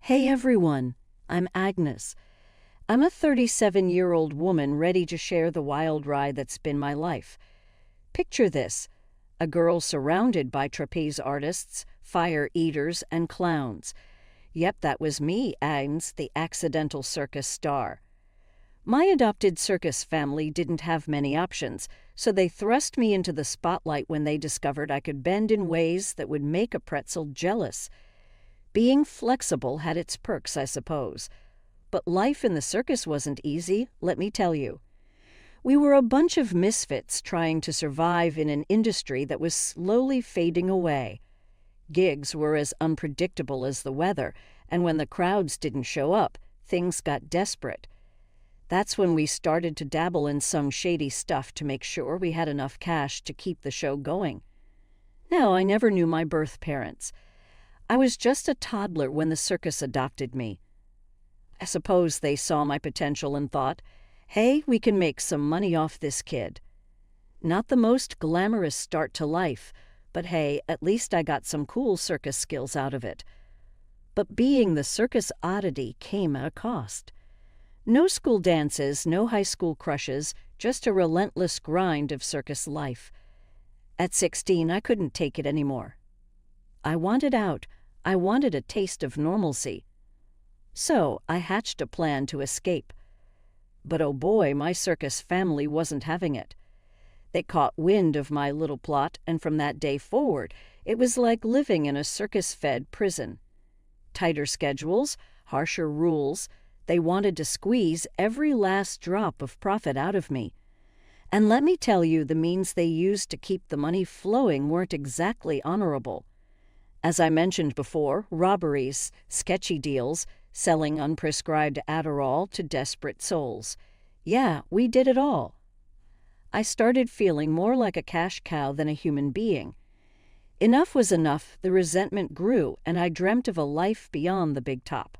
Hey everyone, I'm Agnes. I'm a 37-year-old woman ready to share the wild ride that's been my life. Picture this, a girl surrounded by trapeze artists, fire eaters, and clowns. Yep, that was me, Agnes, the accidental circus star. My adopted circus family didn't have many options, so they thrust me into the spotlight when they discovered I could bend in ways that would make a pretzel jealous. Being flexible had its perks, I suppose. But life in the circus wasn't easy, let me tell you. We were a bunch of misfits trying to survive in an industry that was slowly fading away. Gigs were as unpredictable as the weather, and when the crowds didn't show up, things got desperate. That's when we started to dabble in some shady stuff to make sure we had enough cash to keep the show going. Now, I never knew my birth parents. I was just a toddler when the circus adopted me. I suppose they saw my potential and thought, hey, we can make some money off this kid. Not the most glamorous start to life, but hey, at least I got some cool circus skills out of it. But being the circus oddity came at a cost. No school dances, no high school crushes, just a relentless grind of circus life. At 16, I couldn't take it anymore. I wanted out. I wanted a taste of normalcy. So I hatched a plan to escape. But oh boy, my circus family wasn't having it. They caught wind of my little plot, and from that day forward, it was like living in a circus-fed prison. Tighter schedules, harsher rules. They wanted to squeeze every last drop of profit out of me. And let me tell you, the means they used to keep the money flowing weren't exactly honorable. As I mentioned before, robberies, sketchy deals, selling unprescribed Adderall to desperate souls. Yeah, we did it all. I started feeling more like a cash cow than a human being. Enough was enough, the resentment grew, and I dreamt of a life beyond the big top.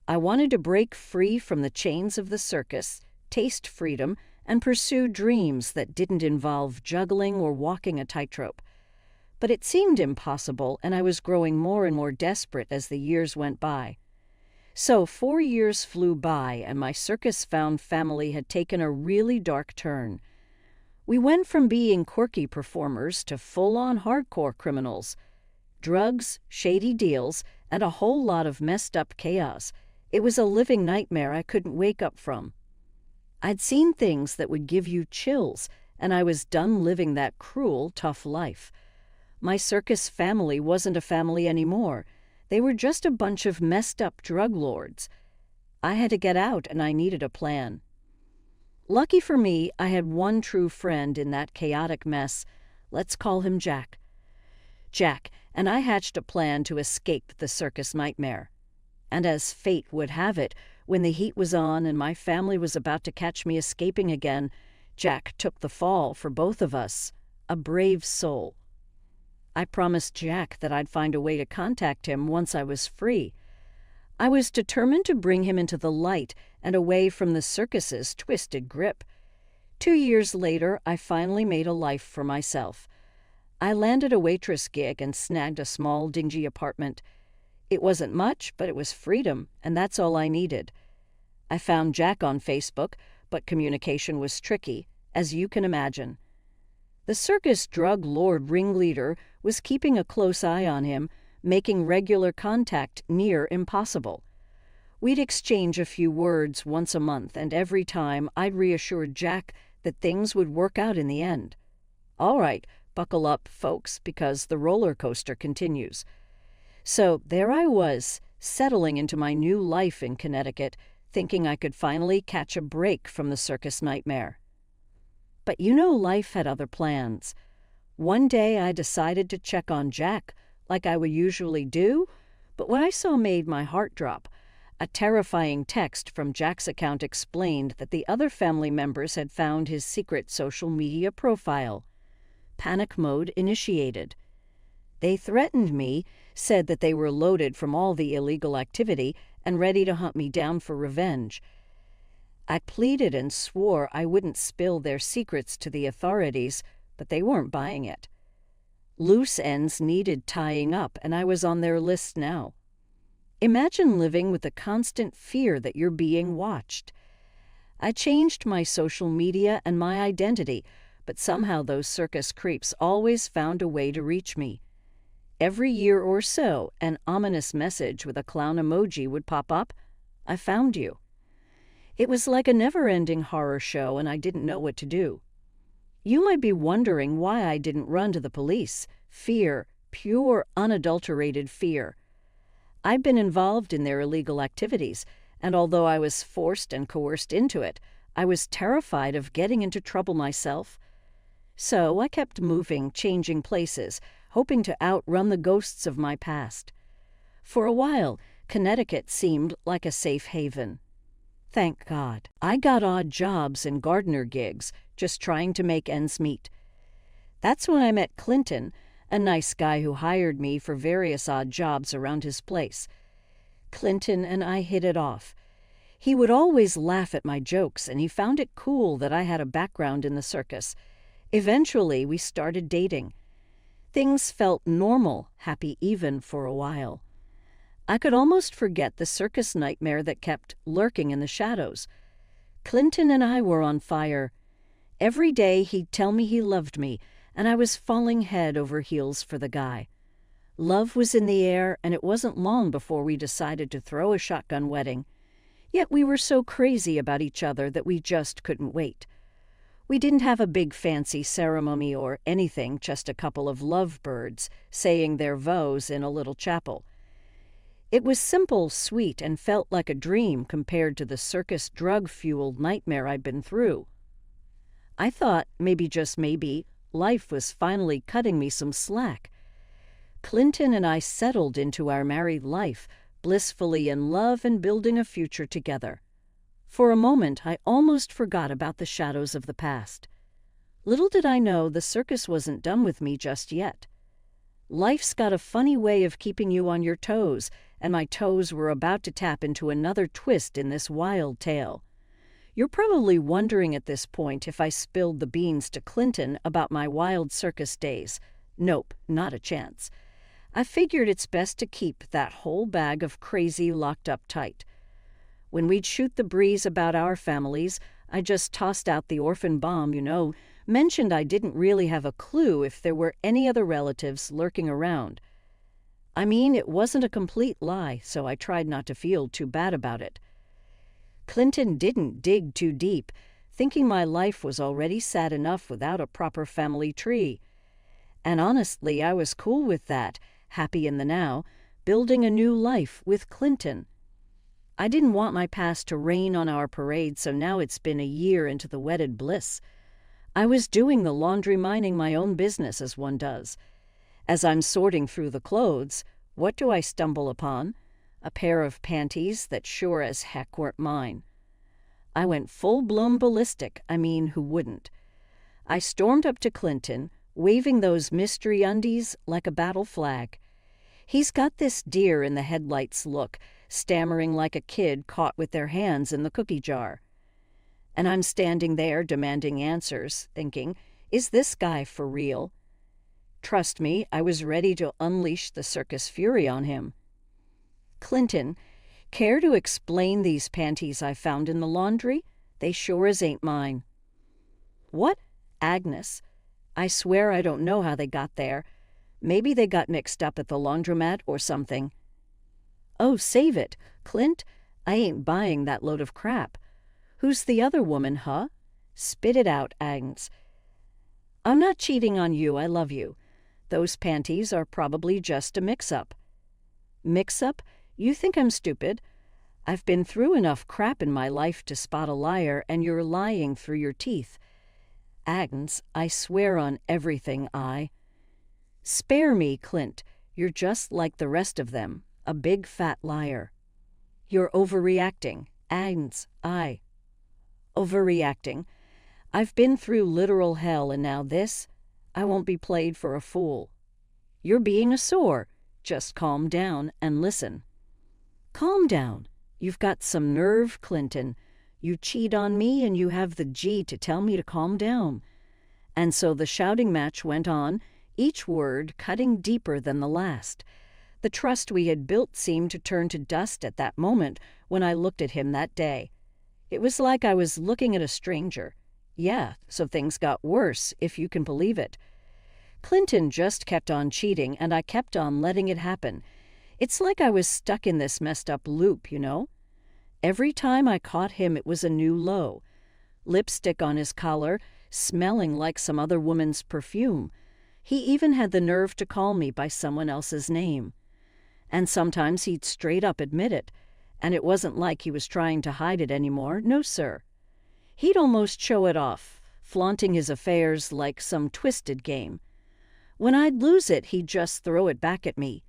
I wanted to break free from the chains of the circus, taste freedom, and pursue dreams that didn't involve juggling or walking a tightrope. But it seemed impossible, and I was growing more and more desperate as the years went by. So 4 years flew by, and my circus-found family had taken a really dark turn. We went from being quirky performers to full-on hardcore criminals. Drugs, shady deals, and a whole lot of messed-up chaos. It was a living nightmare I couldn't wake up from. I'd seen things that would give you chills, and I was done living that cruel, tough life. My circus family wasn't a family anymore. They were just a bunch of messed-up drug lords. I had to get out, and I needed a plan. Lucky for me, I had one true friend in that chaotic mess. Let's call him Jack. Jack and I hatched a plan to escape the circus nightmare. And as fate would have it, when the heat was on and my family was about to catch me escaping again, Jack took the fall for both of us. A brave soul. I promised Jack that I'd find a way to contact him once I was free. I was determined to bring him into the light and away from the circus's twisted grip. 2 years later, I finally made a life for myself. I landed a waitress gig and snagged a small, dingy apartment. It wasn't much, but it was freedom, and that's all I needed. I found Jack on Facebook, but communication was tricky, as you can imagine. The circus drug lord ringleader was keeping a close eye on him, making regular contact near impossible. We'd exchange a few words once a month, and every time I'd reassure Jack that things would work out in the end. All right, buckle up, folks, because the roller coaster continues. So there I was, settling into my new life in Connecticut, thinking I could finally catch a break from the circus nightmare. But you know, life had other plans. One day I decided to check on Jack, like I would usually do, but what I saw made my heart drop. A terrifying text from Jack's account explained that the other family members had found his secret social media profile. Panic mode initiated. They threatened me, said that they were loaded from all the illegal activity and ready to hunt me down for revenge. I pleaded and swore I wouldn't spill their secrets to the authorities, but they weren't buying it. Loose ends needed tying up, and I was on their list now. Imagine living with the constant fear that you're being watched. I changed my social media and my identity, but somehow those circus creeps always found a way to reach me. Every year or so, an ominous message with a clown emoji would pop up. I found you. It was like a never-ending horror show, and I didn't know what to do. You might be wondering why I didn't run to the police. Fear, pure, unadulterated fear. I'd been involved in their illegal activities, and although I was forced and coerced into it, I was terrified of getting into trouble myself. So I kept moving, changing places, hoping to outrun the ghosts of my past. For a while, Connecticut seemed like a safe haven. Thank God. I got odd jobs and gardener gigs, just trying to make ends meet. That's when I met Clinton, a nice guy who hired me for various odd jobs around his place. Clinton and I hit it off. He would always laugh at my jokes, and he found it cool that I had a background in the circus. Eventually, we started dating. Things felt normal, happy even for a while. I could almost forget the circus nightmare that kept lurking in the shadows. Clinton and I were on fire. Every day he'd tell me he loved me, and I was falling head over heels for the guy. Love was in the air, and it wasn't long before we decided to throw a shotgun wedding. Yet we were so crazy about each other that we just couldn't wait. We didn't have a big fancy ceremony or anything, just a couple of lovebirds saying their vows in a little chapel. It was simple, sweet, and felt like a dream compared to the circus drug-fueled nightmare I'd been through. I thought, maybe just maybe, life was finally cutting me some slack. Clinton and I settled into our married life, blissfully in love and building a future together. For a moment, I almost forgot about the shadows of the past. Little did I know the circus wasn't done with me just yet. Life's got a funny way of keeping you on your toes, and my toes were about to tap into another twist in this wild tale. You're probably wondering at this point if I spilled the beans to Clinton about my wild circus days. Nope, not a chance. I figured it's best to keep that whole bag of crazy locked up tight. When we'd shoot the breeze about our families, I just tossed out the orphan bomb, mentioned I didn't really have a clue if there were any other relatives lurking around. I mean, it wasn't a complete lie, so I tried not to feel too bad about it. Clinton didn't dig too deep, thinking my life was already sad enough without a proper family tree. And honestly, I was cool with that, happy in the now, building a new life with Clinton. I didn't want my past to rain on our parade, so now it's been a year into the wedded bliss. I was doing the laundry, minding my own business as one does. As I'm sorting through the clothes, what do I stumble upon? A pair of panties that sure as heck weren't mine. I went full-blown ballistic. Who wouldn't? I stormed up to Clinton, waving those mystery undies like a battle flag. He's got this deer in the headlights look, stammering like a kid caught with their hands in the cookie jar. And I'm standing there demanding answers, thinking, is this guy for real? Trust me, I was ready to unleash the circus fury on him. Clinton, care to explain these panties I found in the laundry? They sure as ain't mine. What? Agnes. I swear I don't know how they got there. Maybe they got mixed up at the laundromat or something. Oh, save it. Clint, I ain't buying that load of crap. Who's the other woman, huh? Spit it out, Agnes. I'm not cheating on you, I love you. Those panties are probably just a mix-up. Mix-up? You think I'm stupid? I've been through enough crap in my life to spot a liar, and you're lying through your teeth. Agnes, I swear on everything, Spare me, Clint. You're just like the rest of them, a big fat liar. You're overreacting. Agnes, Overreacting. I've been through literal hell, and now this? I won't be played for a fool. You're being a sore. Just calm down and listen. Calm down. You've got some nerve, Clinton. You cheat on me and you have the G to tell me to calm down. And so the shouting match went on, each word cutting deeper than the last. The trust we had built seemed to turn to dust at that moment when I looked at him that day. It was like I was looking at a stranger. Yeah, so things got worse, if you can believe it. Clinton just kept on cheating, and I kept on letting it happen. It's like I was stuck in this messed up loop, you know? Every time I caught him, it was a new low. Lipstick on his collar, smelling like some other woman's perfume. He even had the nerve to call me by someone else's name. And sometimes he'd straight up admit it, and it wasn't like he was trying to hide it anymore, no sir. He'd almost show it off, flaunting his affairs like some twisted game. When I'd lose it, he'd just throw it back at me.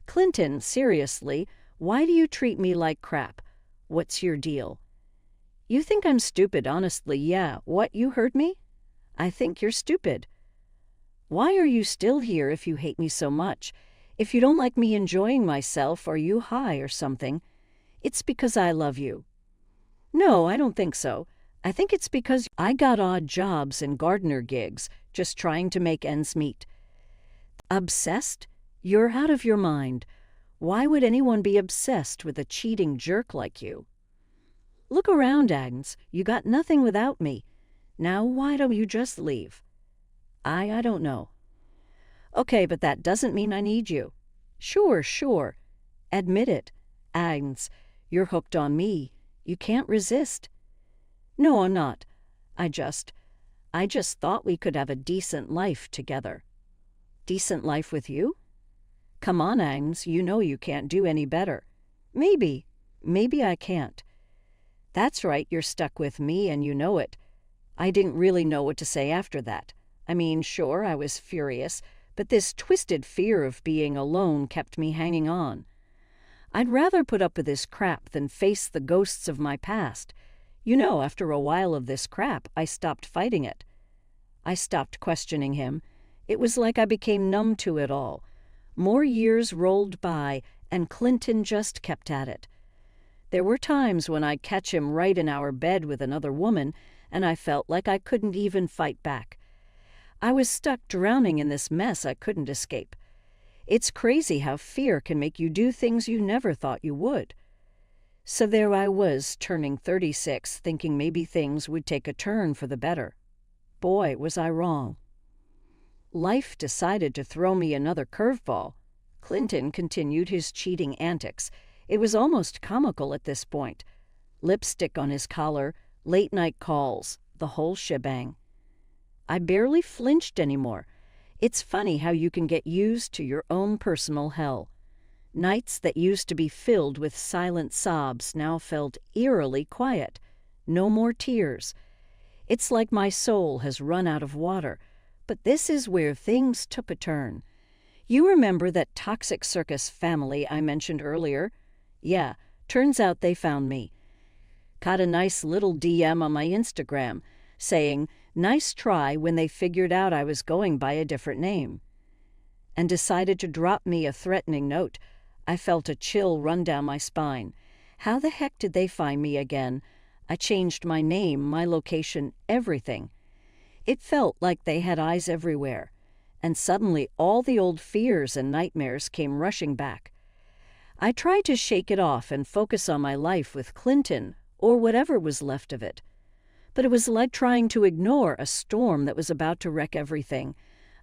Clinton, seriously, why do you treat me like crap? What's your deal? You think I'm stupid, honestly, yeah. What, you heard me? I think you're stupid. Why are you still here if you hate me so much? If you don't like me enjoying myself, are you high or something? It's because I love you. No, I don't think so. I think it's because I got odd jobs and gardener gigs, just trying to make ends meet. Obsessed? You're out of your mind. Why would anyone be obsessed with a cheating jerk like you? Look around, Agnes. You got nothing without me. Now why don't you just leave? I don't know. Okay, but that doesn't mean I need you. Sure. Admit it. Agnes, you're hooked on me. You can't resist. No, I'm not. I just thought we could have a decent life together. Decent life with you? Come on, Agnes, you know you can't do any better. Maybe I can't. That's right, you're stuck with me and you know it. I didn't really know what to say after that. I mean, sure, I was furious, but this twisted fear of being alone kept me hanging on. I'd rather put up with this crap than face the ghosts of my past. You know, after a while of this crap, I stopped fighting it. I stopped questioning him. It was like I became numb to it all. More years rolled by, and Clinton just kept at it. There were times when I'd catch him right in our bed with another woman, and I felt like I couldn't even fight back. I was stuck drowning in this mess I couldn't escape. It's crazy how fear can make you do things you never thought you would. So there I was, turning 36, thinking maybe things would take a turn for the better. Boy, was I wrong. Life decided to throw me another curveball. Clinton continued his cheating antics. It was almost comical at this point. Lipstick on his collar, late-night calls, the whole shebang. I barely flinched anymore. It's funny how you can get used to your own personal hell. Nights that used to be filled with silent sobs now felt eerily quiet. No more tears. It's like my soul has run out of water. But this is where things took a turn. You remember that toxic circus family I mentioned earlier? Yeah, turns out they found me. Caught a nice little DM on my Instagram saying, "Nice try," when they figured out I was going by a different name. And decided to drop me a threatening note. I felt a chill run down my spine. How the heck did they find me again? I changed my name, my location, everything. It felt like they had eyes everywhere. And suddenly all the old fears and nightmares came rushing back. I tried to shake it off and focus on my life with Clinton, or whatever was left of it. But it was like trying to ignore a storm that was about to wreck everything.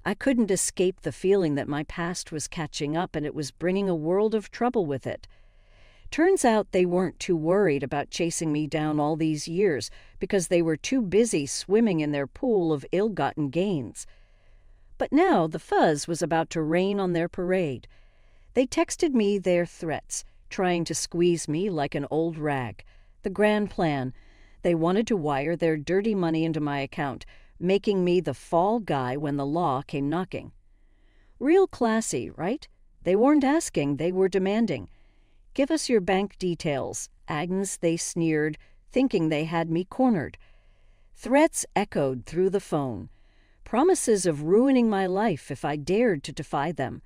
I couldn't escape the feeling that my past was catching up and it was bringing a world of trouble with it. Turns out they weren't too worried about chasing me down all these years because they were too busy swimming in their pool of ill-gotten gains. But now the fuzz was about to rain on their parade. They texted me their threats, trying to squeeze me like an old rag. The grand plan. They wanted to wire their dirty money into my account, making me the fall guy when the law came knocking. Real classy, right? They weren't asking, they were demanding. "Give us your bank details." Agnes, they sneered, thinking they had me cornered. Threats echoed through the phone. Promises of ruining my life if I dared to defy them.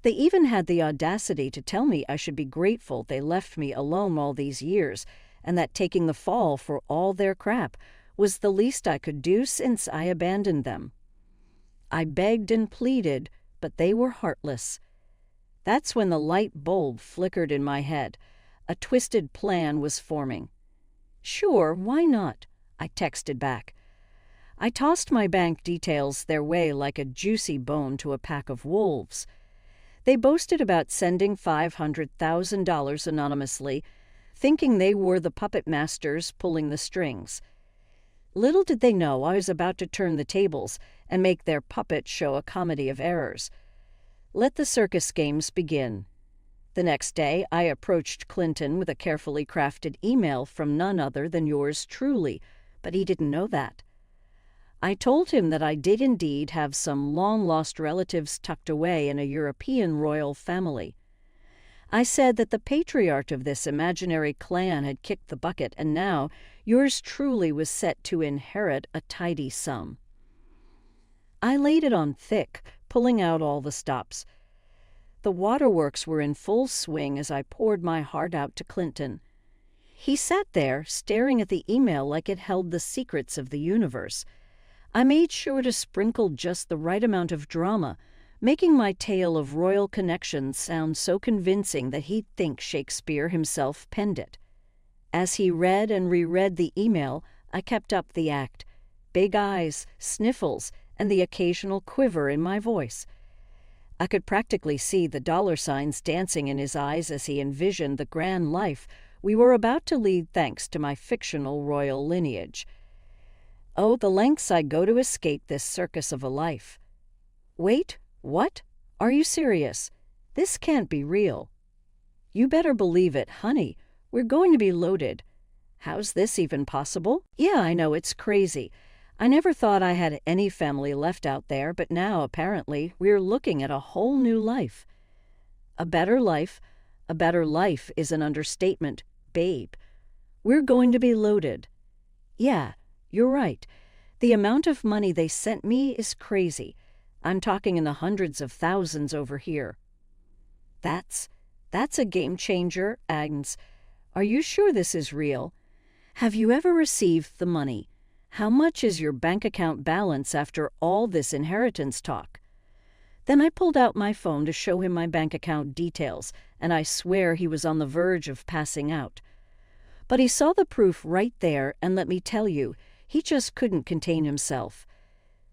They even had the audacity to tell me I should be grateful they left me alone all these years, and that taking the fall for all their crap was the least I could do since I abandoned them. I begged and pleaded, but they were heartless. That's when the light bulb flickered in my head. A twisted plan was forming. "Sure, why not?" I texted back. I tossed my bank details their way like a juicy bone to a pack of wolves. They boasted about sending $500,000 anonymously, thinking they were the puppet masters pulling the strings. Little did they know I was about to turn the tables and make their puppet show a comedy of errors. Let the circus games begin. The next day, I approached Clinton with a carefully crafted email from none other than yours truly, but he didn't know that. I told him that I did indeed have some long-lost relatives tucked away in a European royal family. I said that the patriarch of this imaginary clan had kicked the bucket, and now yours truly was set to inherit a tidy sum. I laid it on thick, pulling out all the stops. The waterworks were in full swing as I poured my heart out to Clinton. He sat there, staring at the email like it held the secrets of the universe. I made sure to sprinkle just the right amount of drama, making my tale of royal connections sound so convincing that he'd think Shakespeare himself penned it. As he read and reread the email, I kept up the act. Big eyes, sniffles, and the occasional quiver in my voice. I could practically see the dollar signs dancing in his eyes as he envisioned the grand life we were about to lead thanks to my fictional royal lineage. Oh, the lengths I'd go to escape this circus of a life. Wait, what? Are you serious? This can't be real. You better believe it, honey. We're going to be loaded. How's this even possible? Yeah, I know, it's crazy. I never thought I had any family left out there, but now, apparently, we're looking at a whole new life. A better life is an understatement, babe. We're going to be loaded. Yeah, you're right. The amount of money they sent me is crazy. I'm talking in the hundreds of thousands over here. That's a game changer, Agnes. Are you sure this is real? Have you ever received the money? How much is your bank account balance after all this inheritance talk? Then I pulled out my phone to show him my bank account details, and I swear he was on the verge of passing out. But he saw the proof right there, and let me tell you, he just couldn't contain himself.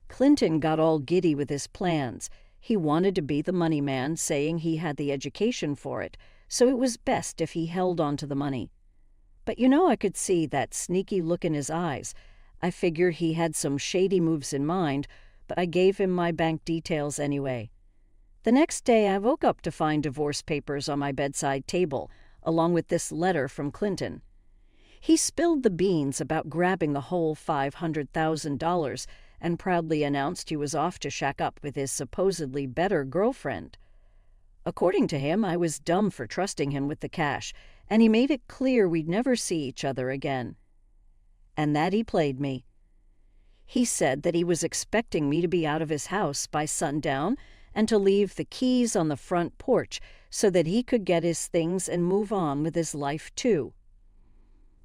Clinton got all giddy with his plans. He wanted to be the money man, saying he had the education for it, so it was best if he held on to the money. But I could see that sneaky look in his eyes. I figured he had some shady moves in mind, but I gave him my bank details anyway. The next day I woke up to find divorce papers on my bedside table, along with this letter from Clinton. He spilled the beans about grabbing the whole $500,000 and proudly announced he was off to shack up with his supposedly better girlfriend. According to him, I was dumb for trusting him with the cash, and he made it clear we'd never see each other again. And that he played me. He said that he was expecting me to be out of his house by sundown and to leave the keys on the front porch so that he could get his things and move on with his life too.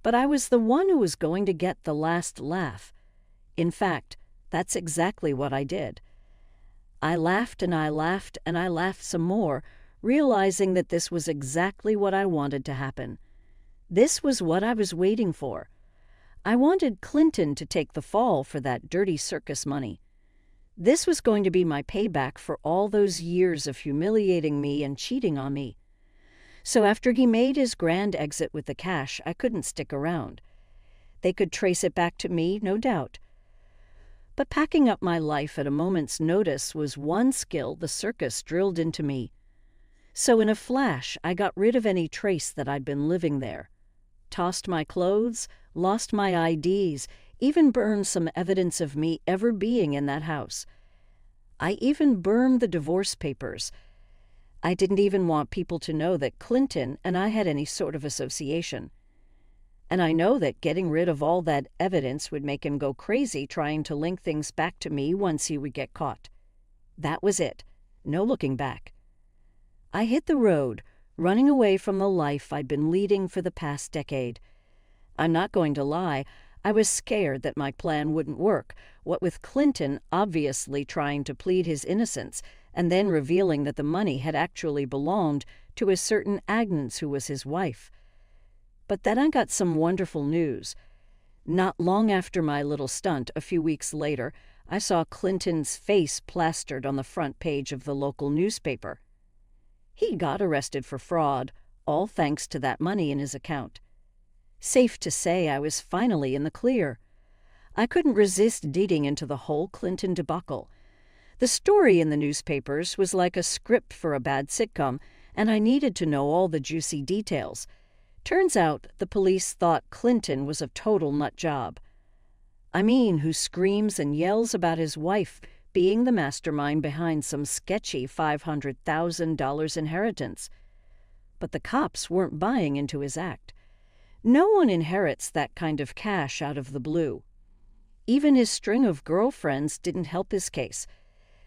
But I was the one who was going to get the last laugh. In fact, that's exactly what I did. I laughed and I laughed and I laughed some more, realizing that this was exactly what I wanted to happen. This was what I was waiting for. I wanted Clinton to take the fall for that dirty circus money. This was going to be my payback for all those years of humiliating me and cheating on me. So after he made his grand exit with the cash, I couldn't stick around. They could trace it back to me, no doubt. But packing up my life at a moment's notice was one skill the circus drilled into me. So in a flash, I got rid of any trace that I'd been living there. Tossed my clothes, lost my IDs, even burned some evidence of me ever being in that house. I even burned the divorce papers. I didn't even want people to know that Clinton and I had any sort of association. And I know that getting rid of all that evidence would make him go crazy trying to link things back to me once he would get caught. That was it. No looking back. I hit the road, running away from the life I'd been leading for the past decade. I'm not going to lie, I was scared that my plan wouldn't work, what with Clinton obviously trying to plead his innocence, and then revealing that the money had actually belonged to a certain Agnes who was his wife. But then I got some wonderful news. Not long after my little stunt, a few weeks later, I saw Clinton's face plastered on the front page of the local newspaper. He got arrested for fraud, all thanks to that money in his account. Safe to say I was finally in the clear. I couldn't resist digging into the whole Clinton debacle. The story in the newspapers was like a script for a bad sitcom, and I needed to know all the juicy details. Turns out the police thought Clinton was a total nut job. I mean, who screams and yells about his wife being the mastermind behind some sketchy $500,000 inheritance. But the cops weren't buying into his act. No one inherits that kind of cash out of the blue. Even his string of girlfriends didn't help his case.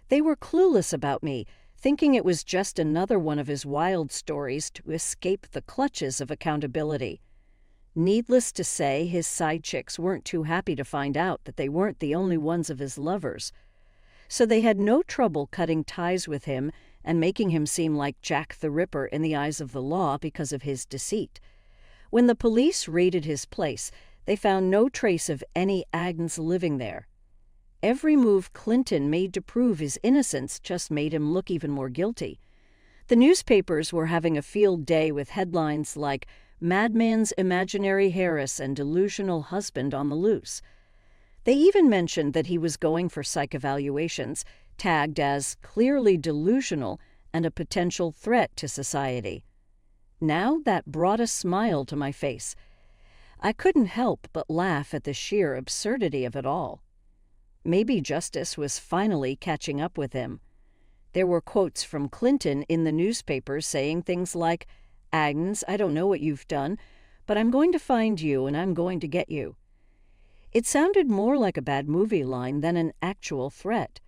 They were clueless about me, thinking it was just another one of his wild stories to escape the clutches of accountability. Needless to say, his side chicks weren't too happy to find out that they weren't the only ones of his lovers. So they had no trouble cutting ties with him and making him seem like Jack the Ripper in the eyes of the law because of his deceit. When the police raided his place, they found no trace of any Agnes living there. Every move Clinton made to prove his innocence just made him look even more guilty. The newspapers were having a field day with headlines like "Madman's Imaginary Heiress and Delusional Husband on the Loose." They even mentioned that he was going for psych evaluations, tagged as clearly delusional and a potential threat to society. Now that brought a smile to my face. I couldn't help but laugh at the sheer absurdity of it all. Maybe justice was finally catching up with him. There were quotes from Clinton in the newspapers saying things like, "Agnes, I don't know what you've done, but I'm going to find you and I'm going to get you." It sounded more like a bad movie line than an actual threat.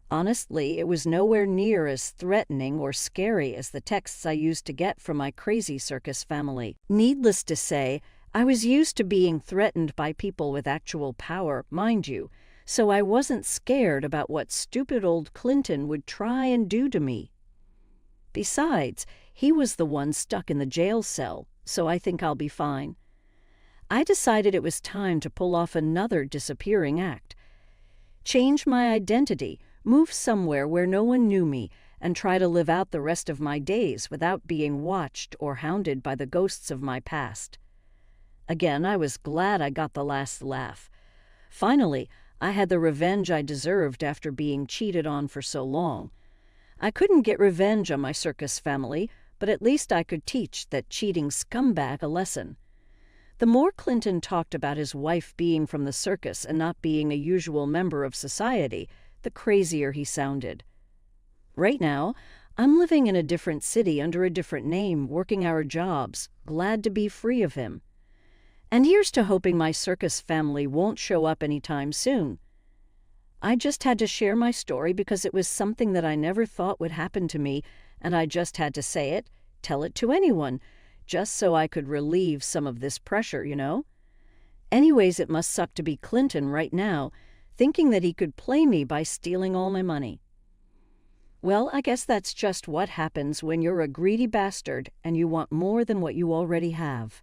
Honestly, it was nowhere near as threatening or scary as the texts I used to get from my crazy circus family. Needless to say, I was used to being threatened by people with actual power, mind you, so I wasn't scared about what stupid old Clinton would try and do to me. Besides, he was the one stuck in the jail cell, so I think I'll be fine. I decided it was time to pull off another disappearing act. Change my identity, move somewhere where no one knew me, and try to live out the rest of my days without being watched or hounded by the ghosts of my past. Again, I was glad I got the last laugh. Finally, I had the revenge I deserved after being cheated on for so long. I couldn't get revenge on my circus family, but at least I could teach that cheating scumbag a lesson. The more Clinton talked about his wife being from the circus and not being a usual member of society, the crazier he sounded. Right now, I'm living in a different city under a different name, working our jobs, glad to be free of him. And here's to hoping my circus family won't show up anytime soon. I just had to share my story because it was something that I never thought would happen to me, and I just had to say it, tell it to anyone, just so I could relieve some of this pressure, you know? Anyways, it must suck to be Clinton right now, thinking that he could play me by stealing all my money. Well, I guess that's just what happens when you're a greedy bastard and you want more than what you already have.